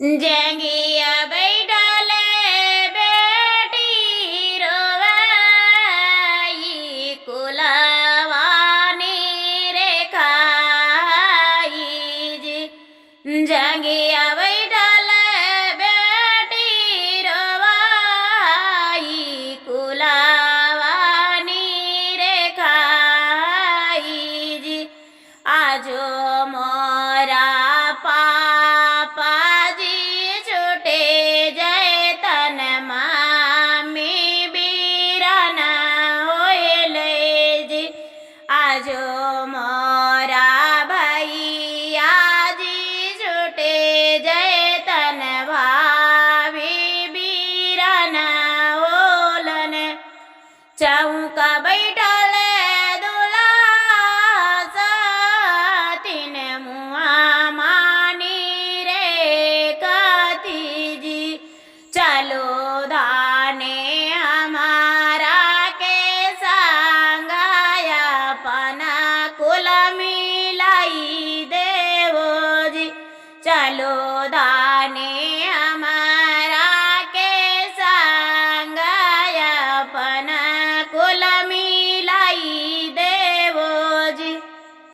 जंगिया बैठले बेटी रोवाई कुलवानी रे खाई जी। जंगिया बैठले बेटी रोवाई कुलवानी रे खाई जी। आजो मोरा पापा जी छूटे जय तन मामी बीराना होले जी। आजो मोरा भैया जी छूटे जय तन भाभी बीराना होलन। चौका बैठले दूल्हा सातिन मुआ मानी रे कती जी। चलो धाने हमारा के संगाया पना कुल मिलाई देवो जी। चलो